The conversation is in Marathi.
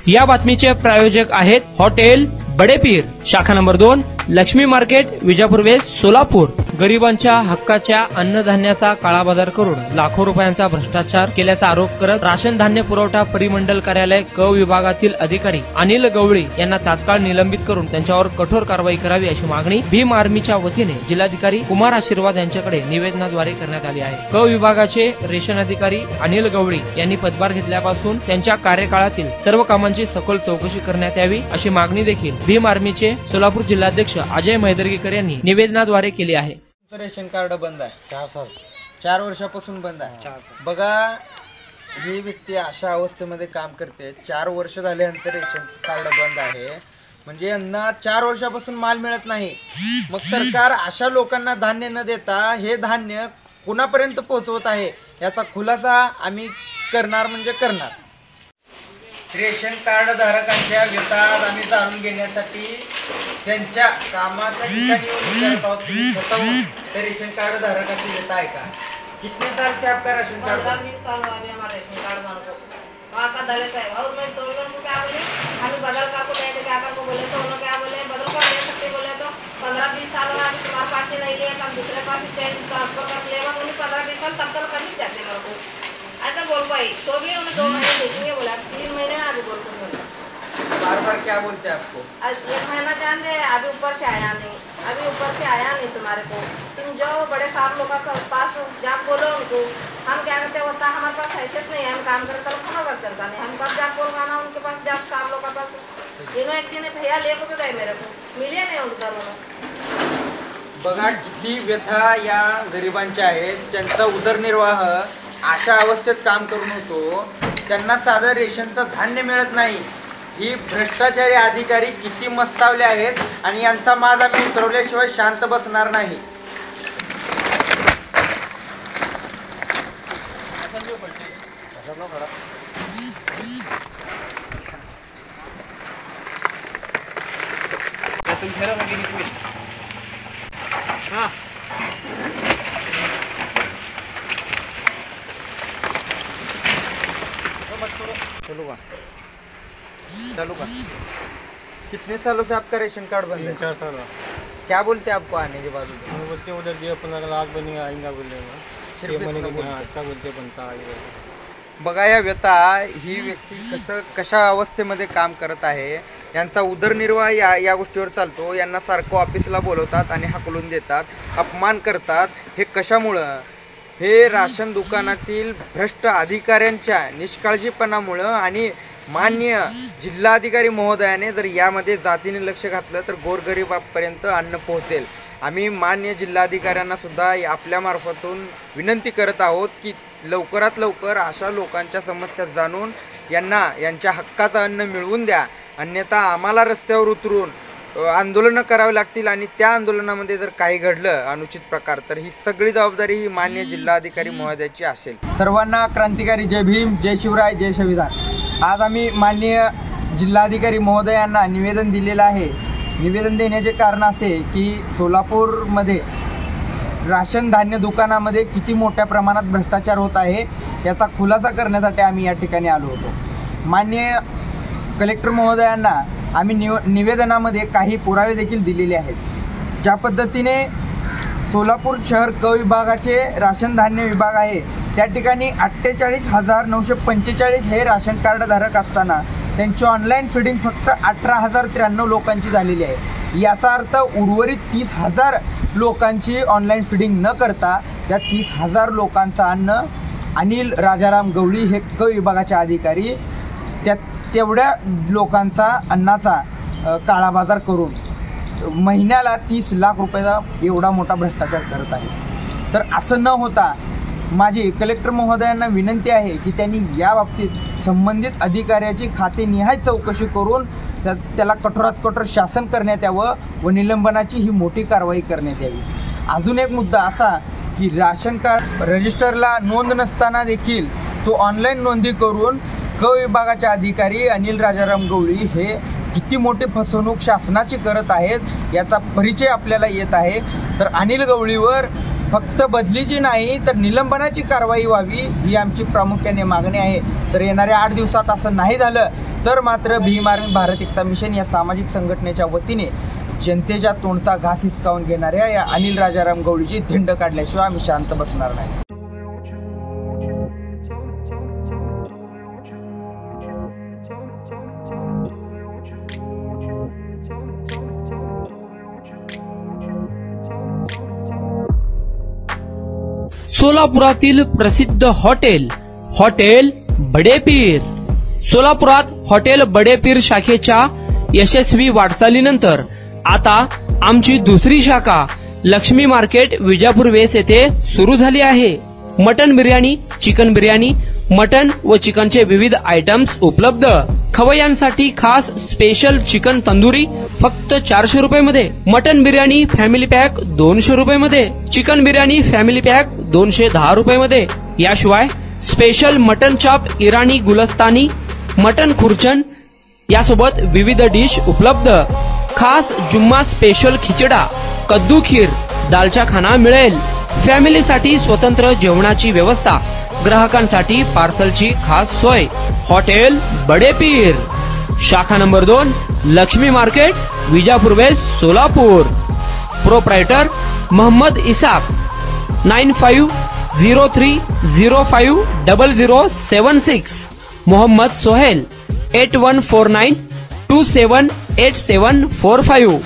या बातमीचे प्रायोजक आहेत हॉटेल बडेपीर, शाखा number 2, Laxmi market, Vijapur west, Solapur. गरिबांच्या हक्काच्या अन्नधान्याचा काळाबाजार करून लाखो रुपयांचा भ्रष्टाचार केल्याचा आरोप करत राशन धान्य पुरवठा परिमंडल कार्यालय क विभागातील अधिकारी अनिल गवळी यांना तात्काळ निलंबित करून त्यांच्यावर कठोर कारवाई करावी अशी मागणी भीम आर्मीच्या वतीने जिल्हाधिकारी कुमार आशीर्वाद यांच्याकडे निवेदनाद्वारे करण्यात आली आहे। क विभागाचे रेशन अधिकारी अनिल गवळी यांनी पदभार घेतल्यापासून त्यांच्या कार्यकाळातील सर्व कामांची सखोल चौकशी करण्यात यावी अशी मागणी देखील भीम आर्मीचे सोलापूर जिल्हाध्यक्ष अजय मैदर्गीकर यांनी निवेदनाद्वारे केली आहे। रेशन कार्ड बंद आहे 4 वर्षापासून बंद आहे। बघा, ही व्यक्ती अशा अवस्थेमध्ये काम करते, 4 वर्ष झाले यांचं रेशन कार्ड बंद आहे, म्हणजे यांना 4 वर्षापासून माल मिळत नाही। मग सरकार अशा लोकांना धान्य न देता हे धान्य कुणापर्यंत पोहोचवत आहे याचा खुलासा आम्ही करणार म्हणजे करणार। रेशन कार्ड धारकांच्या व्यथा आम्ही जाणून घेण्यासाठी त्यांच्या कामाच्या ठिकाणी विचारत आहोत की स्वतःहून त्या रेशन कार्ड धारकांची व्यथा आहे का? कितने साल से आपका राशन कार्ड? 15-20 साल हुआ है हमारा रेशन कार्ड बन को। वहाँ का दले साहब और मैं तो लोगों को क्या बोले, हमें बदल कर को लेते क्या कर को बोले तो उन्होंने क्या बोले बदल कर ले सकते बोले तो 15-20 साल में अभी तुम्हारे पास ही नहीं लिया, हम दूसरे पास चेंज ट्रांसफर कर लेगा, उन्हें 15-20 साल तब तक कभी जाते मेरे को ऐसा बोल पाई तो भी उन्हें 2 महीने देखेंगे बोला, 3 महीने में अभी बोल सकते। बार बार क्या बोलते हैं आपको? 1 महीना जान दे, अभी ऊपर से आया नहीं, अभी ऊपर से आया नहीं तुम्हारे को। तुम जो बड़े साहब लोग का पास जब बोलो उनको, हम क्या करते होता हमारे पास हैसियत नहीं है, हम काम करते तो चलता नहीं, हम कब जब बोल गाना उनके पास जब साहब लोग का पास इन्होंने एक दिन भैया ले को भी गए मेरे को मिले नहीं उनका दोनों। बघा किती व्यथा या गरिबांच्या आहेत, त्यांचा उदरनिर्वाह अशा अवस्थेत काम करून होतो, त्यांना साधं रेशनचं धान्य मिळत नाही। ही भ्रष्टाचारी अधिकारी किती मस्तावले आहेत आणि यांचा माज आम्ही उतरवल्याशिवाय शांत बसणार नाही। चलो का? कितने सालों से आपका रेशन कार्ड बंद है? 4 साल। क्या बोलते हैं आपको आने के बाद? बोलते उधर दिया 15 लाख बनेगा आएगा बोलेगा, 6 महीने के हाँ अच्छा बोलते बनता आएगा। बघा या व्यथा, ही व्यक्ती कशा अवस्थेमध्ये काम करत आहे, यांचा उदरनिर्वाह या गोष्टीवर चालतो। यांना सारखं ऑफिसला बोलवतात आणि हाकलून देतात, अपमान करतात। हे कशामुळं? हे राशन दुकानातील भ्रष्ट अधिकाऱ्यांच्या निष्काळजीपणामुळं आणि माननीय जिल्हाधिकारी महोदयाने जर यामध्ये जातीने लक्ष घातलं तर गोरगरिबापर्यंत अन्न पोहोचेल। आम्ही माननीय जिल्हाधिकाऱ्यांना सुद्धा आपल्या मार्फतून विनंती करत आहोत की लवकरात लवकर अशा लोकांच्या समस्या जाणून यांना यांच्या हक्काचं अन्न मिळवून द्या, अन्यथा आम्हाला रस्त्यावर उतरून आंदोलनं करावी लागतील आणि त्या आंदोलनामध्ये जर काही घडलं अनुचित प्रकार तर ही सगळी जबाबदारी ही माननीय जिल्हाधिकारी महोदयाची असेल। सर्वांना क्रांतिकारी जय भीम, जय शिवराय, जय संविधान। आज आम्ही माननीय जिल्हाधिकारी महोदयांना निवेदन दिलेलं आहे। निवेदन देण्याचे कारण असे की सोलापूरमध्ये राशन धान्य दुकानामध्ये किती मोठ्या प्रमाणात भ्रष्टाचार होत आहे याचा खुलासा करण्यासाठी आम्ही या ठिकाणी आलो होतो। माननीय कलेक्टर महोदयांना आम्ही निवेदनामध्ये काही पुरावे देखील दिलेले आहेत। ज्या पद्धतीने सोलापूर शहर क विभागाचे राशन धान्य विभाग आहे त्या ठिकाणी 48,945 हे राशन कार्ड धारक असताना त्यांची ऑनलाईन फीडिंग फक्त 18,093 लोकांची झालेली आहे। याचा अर्थ उर्वरित 30,000 लोकांची ऑनलाईन फीडिंग न करता त्या 30,000 लोकांचं अन्न अनिल राजाराम गवळी हे क विभागाचे अधिकारी तेवढ्या लोकांचा अन्नाचा काळाबाजार करून महिन्याला 30 लाख रुपयाचा एवढा मोठा भ्रष्टाचार करत आहे। तर असं न होता माझी कलेक्टर महोदयांना विनंती आहे की त्यांनी या बाबतीत संबंधित अधिकाऱ्याची खातेनिहाय चौकशी करून त्याला कठोरात कठोर शासन करण्यात यावं व निलंबनाची ही मोठी कारवाई करण्यात यावी। अजून एक मुद्दा असा की राशन कार्ड रजिस्टरला नोंद नसताना देखील तो ऑनलाईन नोंदी करून क विभागाचे अधिकारी अनिल राजाराम गवळी हे किती मोठी फसवणूक शासनाची करत आहेत याचा परिचय आपल्याला येत आहे। तर अनिल गवळीवर फक्त बदलीची नाही तर निलंबनाची कारवाई व्हावी ही आमची प्रामुख्याने मागणी आहे। तर येणाऱ्या 8 दिवसात असं नाही झालं तर मात्र भीम आर्मी भारत एकता मिशन या सामाजिक संघटनेच्या वतीने जनतेच्या तोंडचा घास हिसकावून घेणाऱ्या या अनिल राजाराम गवळीची धिंड काढल्याशिवाय आम्ही शांत बसणार नाही. सोलापुरातील प्रसिद्ध हॉटेल बडेपीर. सोलापुरात हॉटेल बडेपीर शाखेच्या यशस्वी वाटचालीनंतर आता आमची दुसरी शाखा लक्ष्मी मार्केट विजापूर वेस येथे सुरू झाली आहे. Mutton biryani, chicken biryani, mutton व चिकनचे विविध आयटम्स उपलब्ध. खवय्यांसाठी खास स्पेशल चिकन तंदुरी फक्त 400 रुपये मध्ये, मटन बिर्याणी फॅमिली पॅक 200 रुपये मध्ये, चिकन बिर्याणी फॅमिली पॅक 210 रुपये मध्ये. याशिवाय स्पेशल मटन चॉप, इराणी गुलस्तानी, मटन खुर्चन यासोबत विविध डिश उपलब्ध. खास जुम्मा स्पेशल खिचडा, कद्दू खीर, दालचा खाना मिळेल. फॅमिलीसाठी स्वतंत्र जेवणाची व्यवस्था, ग्राहकांसाठी पार्सलची खास सोय. हॉटेल बडेपीर, शाखा number 2, Laxmi market, Vijapur west, Solapur. Proprietor Mohammad Isaq. 9503050076. Mohammad Sohail. 8149278745.